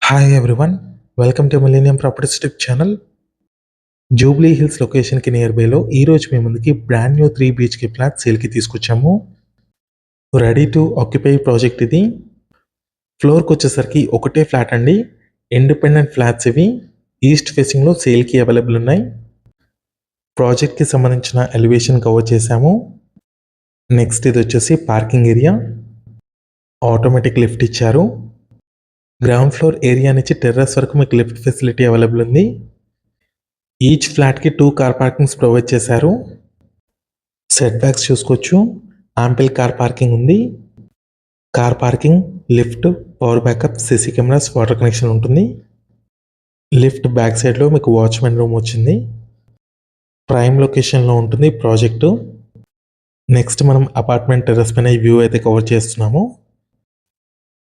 Hi everyone, welcome to millennium properties YouTube channel. Jubilee hills లొకేషన్కి near బైలో ఈరోజు మీ ముందుకి brand new 3 BHK flat సేల్కి తీసుకొచ్చాము. రెడీ టు ఆక్యుపై ప్రాజెక్ట్ ఇది. ఫ్లోర్కి వచ్చేసరికి ఒకటే ఫ్లాట్ అండి. ఇండిపెండెంట్ ఫ్లాట్స్ ఇవి. ఈస్ట్ ఫేసింగ్లో సేల్కి అవైలబుల్ ఉన్నాయి. ప్రాజెక్ట్కి సంబంధించిన ఎలివేషన్ కవర్ చేశాము. నెక్స్ట్ ఇది వచ్చేసి పార్కింగ్ ఏరియా. ఆటోమేటిక్ లిఫ్ట్ ఇచ్చారు. గ్రౌండ్ ఫ్లోర్ ఏరియా నుంచి టెర్రస్ వరకు మీకు లిఫ్ట్ ఫెసిలిటీ అవైలబుల్ ఉంది. ఈచ్ ఫ్లాట్కి 2 కార్ పార్కింగ్స్ ప్రొవైడ్ చేశారు. సెట్ బ్యాక్స్ చూసుకోవచ్చు. ఆంపిల్ కార్ పార్కింగ్ ఉంది. Car parking, lift, power backup, CC cameras, water connection ఉంటుంది. లిఫ్ట్ బ్యాక్ సైడ్లో మీకు వాచ్మెన్ రూమ్ వచ్చింది. ప్రైమ్ లొకేషన్లో ఉంటుంది ప్రాజెక్టు. నెక్స్ట్ మనం అపార్ట్మెంట్ టెర్రస్ పైన వ్యూ అయితే కవర్ చేస్తున్నాము.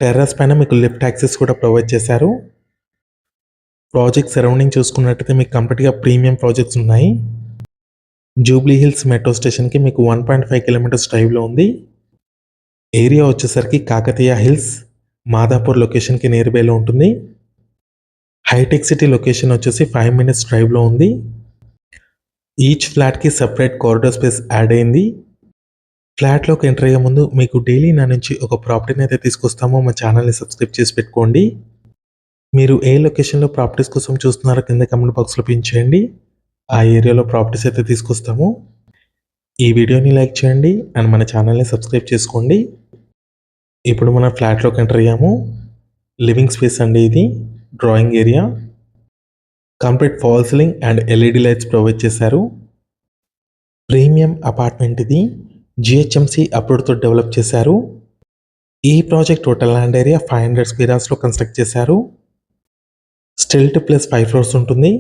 టెర్రస్ పైన మీకు లిఫ్ట్ యాక్సెస్ కూడా ప్రొవైడ్ చేశారు. ప్రాజెక్ట్ సరౌండింగ్ చూసుకున్నట్టయితే మీకు కంప్లీట్గా ప్రీమియం ప్రాజెక్ట్స్ ఉన్నాయి. జూబ్లీ హిల్స్ మెట్రో స్టేషన్కి మీకు 1.5 కిలోమీటర్స్ డ్రైవ్లో ఉంది. ఏరియా వచ్చేసరికి కాకతీయ హిల్స్, మాదాపూర్ లొకేషన్కి నియర్ బైలో ఉంటుంది. హైటెక్ సిటీ లొకేషన్ వచ్చేసి 5 మినిట్స్ డ్రైవ్లో ఉంది. ఈచ్ ఫ్లాట్కి సపరేట్ కారిడార్ స్పేస్ యాడ్ అయింది. ఫ్లాట్లోకి ఎంటర్ అయ్యే ముందు మీకు డైలీ నా నుంచి ఒక ప్రాపర్టీని అయితే తీసుకొస్తామో మా ఛానల్ని సబ్స్క్రైబ్ చేసి పెట్టుకోండి. మీరు ఏ లొకేషన్లో ప్రాపర్టీస్ కోసం చూస్తున్నారో కింద కమెంట్ బాక్స్లో పిన్ చేయండి. ఆ ఏరియాలో ప్రాపర్టీస్ అయితే తీసుకొస్తాము. ఈ వీడియోని లైక్ చేయండి అండ్ మన ఛానల్ని సబ్స్క్రైబ్ చేసుకోండి. ఇప్పుడు మన ఫ్లాట్లోకి ఎంటర్ అయ్యాము. లివింగ్ స్పేస్ అండి ఇది. Drawing area, complete fall ceiling and LED lights provide చేశారు. ప్రీమియం అపార్ట్మెంట్ ఇది. GHMC అప్రూవ్డ్తో డెవలప్ చేశారు. ఈ project total land area 500 square యార్డ్స్లో కన్స్ట్రక్ట్ చేశారు. స్టిల్ట్ ప్లస్ 5 ఫ్లోర్స్ ఉంటుంది.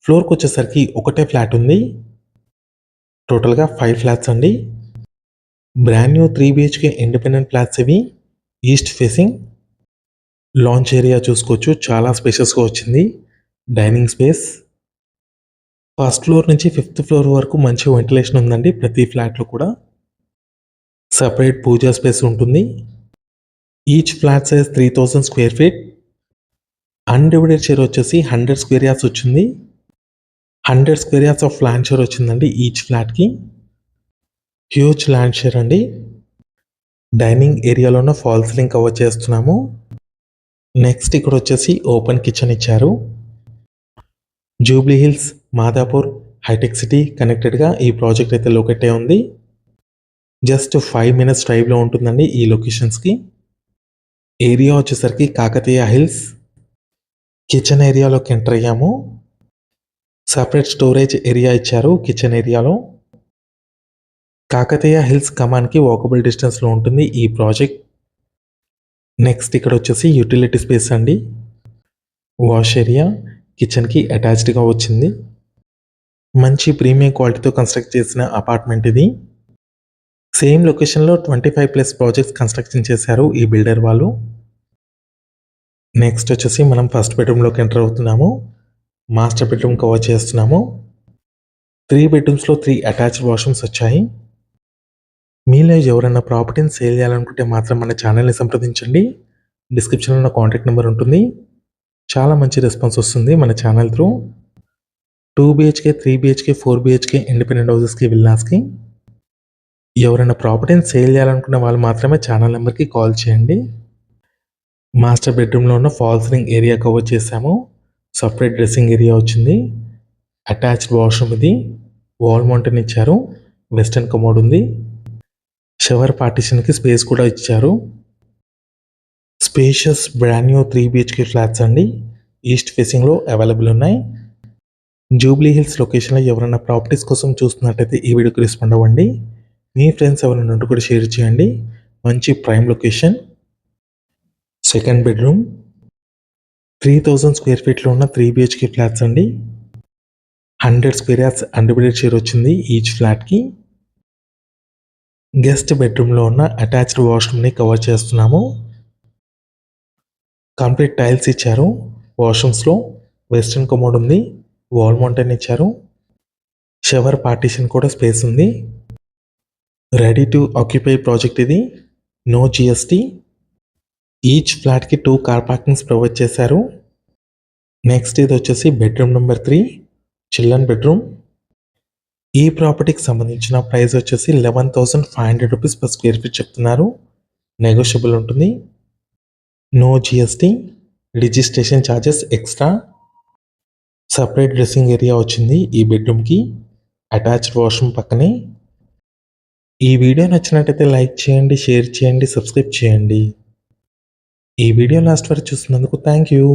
ఫ్లోర్కి వచ్చేసరికి ఒకటే ఫ్లాట్ ఉంది. టోటల్గా 5 ఫ్లాట్స్ అండి. Brand new 3 BHK independent flats ఇవి. East facing. లాంచ్ ఏరియా చూసుకోవచ్చు, చాలా స్పేషియస్గా వచ్చింది. Dining space. ఫస్ట్ ఫ్లోర్ నుంచి 5th ఫ్లోర్ వరకు మంచి వెంటిలేషన్ ఉందండి ప్రతి ఫ్లాట్లో కూడా. సపరేట్ పూజా స్పేస్ ఉంటుంది. Each flat size 3000 square feet. Undivided share వచ్చేసి 100 స్క్వేర్ యార్డ్స్ వచ్చింది. 100 square yards of land share వచ్చిందండి ఈచ్ ఫ్లాట్కి. హ్యూజ్ ల్యాండ్ షేర్ అండి. డైనింగ్ ఏరియాలోనే ఫాల్ సీలింగ్ కవర్ చేస్తున్నాము. నెక్స్ట్ ఇక్కడ వచ్చేసి ఓపెన్ కిచెన్ ఇచ్చారు. జూబ్లీ హిల్స్, మాదాపూర్, హైటెక్ సిటీ కనెక్టెడ్గా ఈ ప్రాజెక్ట్ అయితే లొకేట్ అయి ఉంది. జస్ట్ 5 మినిట్స్ డ్రైవ్లో ఉంటుందండి ఈ లొకేషన్స్కి. ఏరియా వచ్చేసరికి కాకతీయ హిల్స్. కిచెన్ ఏరియాలోకి ఎంటర్ అయ్యాము. సపరేట్ స్టోరేజ్ ఏరియా ఇచ్చారు కిచెన్ ఏరియాలో. కాకతీయ హిల్స్ కమాన్కి వాకబుల్ డిస్టెన్స్లో ఉంటుంది ఈ ప్రాజెక్ట్. నెక్స్ట్ ఇక్కడ వచ్చేసి యూటిలిటీ స్పేస్ అండి. వాష్ ఏరియా కిచెన్కి అటాచ్డ్గా వచ్చింది. మంచి ప్రీమియం క్వాలిటీతో కన్స్ట్రక్ట్ చేసిన అపార్ట్మెంట్ ఇది. సేమ్ లొకేషన్లో 25+ ప్రాజెక్ట్స్ కన్స్ట్రక్షన్ చేశారు ఈ బిల్డర్ వాళ్ళు. నెక్స్ట్ వచ్చేసి మనం ఫస్ట్ బెడ్రూమ్లోకి ఎంటర్ అవుతున్నాము. మాస్టర్ బెడ్రూమ్ కవర్ చేస్తున్నాము. 3 బెడ్రూమ్స్లో 3 అటాచ్డ్ వాష్రూమ్స్ వచ్చాయి. మీలో ఎవరైనా ప్రాపర్టీని సేల్ చేయాలనుకుంటే మాత్రం మన ఛానల్ని సంప్రదించండి. డిస్క్రిప్షన్లో నా కాంటాక్ట్ నెంబర్ ఉంటుంది. చాలా మంచి రెస్పాన్స్ వస్తుంది మన channel through. 2 BHK, 3 BHK, 4 BHK independent హౌసెస్కి, విల్లాస్కి ఎవరైనా ప్రాపర్టీని సేల్ చేయాలనుకున్న వాళ్ళు మాత్రమే ఛానల్ నెంబర్కి కాల్ చేయండి. మాస్టర్ బెడ్రూమ్లో ఉన్న ఫాల్ సీలింగ్ ఏరియా కవర్ చేశాము. సపరేట్ డ్రెస్సింగ్ ఏరియా వచ్చింది. అటాచ్డ్ వాష్రూమ్ ఇది. వాల్ మౌంటైన్ ఇచ్చారు. వెస్టర్న్ కమోడ్ ఉంది. షవర్ పార్టిషన్కి స్పేస్ కూడా ఇచ్చారు. Spacious brand new 3 BHK flats అండి. ఈస్ట్ ఫేసింగ్లో అవైలబుల్ ఉన్నాయి. జూబ్లీ హిల్స్ లొకేషన్లో ఎవరైనా ప్రాపర్టీస్ కోసం చూస్తున్నట్టయితే ఈ వీడియోకి రెస్పాండ్ అవ్వండి. మీ ఫ్రెండ్స్ ఎవరైనా ఉంటే కూడా షేర్ చేయండి. మంచి prime location. Second bedroom. 3000 square ఫీట్లో ఉన్న 3 BHK ఫ్లాట్స్ అండి. 100 స్క్వేర్ యార్డ్స్ అన్డివైడెడ్ షేర్ వచ్చింది ఈచ్ ఫ్లాట్కి. గెస్ట్ బెడ్రూమ్లో ఉన్న అటాచ్డ్ వాష్రూమ్ని కవర్ చేస్తున్నాము. కంప్లీట్ టైల్స్ ఇచ్చారు. వాష్రూమ్స్లో వెస్టర్న్ కమోడ్ ఉంది. వాల్ మౌంటైన్ ఇచ్చారు. షవర్ పార్టిషన్ కూడా స్పేస్ ఉంది. రెడీ టు ఆక్యుపై ప్రాజెక్ట్ ఇది. No GST. ఈచ్ ఫ్లాట్కి 2 కార్ పార్కింగ్స్ ప్రొవైడ్ చేశారు. నెక్స్ట్ ఇది వచ్చేసి బెడ్రూమ్ నెంబర్ 3, చిల్డ్రన్ బెడ్రూమ్. ఈ ప్రాపర్టీకి సంబంధించిన ప్రైస్ వచ్చేసి 11,500 రూపీస్ పర్ స్క్వేర్ ఫీట్ చెప్తున్నారు. నెగోషియబుల్ ఉంటుంది. No GST, registration charges extra. Separate dressing area వచ్చింది ఈ బెడ్రూమ్కి, అటాచ్డ్ వాష్రూమ్ పక్కనే. ఈ వీడియో నచ్చినట్టయితే లైక్ చేయండి, షేర్ చేయండి, సబ్స్క్రైబ్ చేయండి. ఈ వీడియో లాస్ట్ వరకు చూసినందుకు థ్యాంక్ యూ.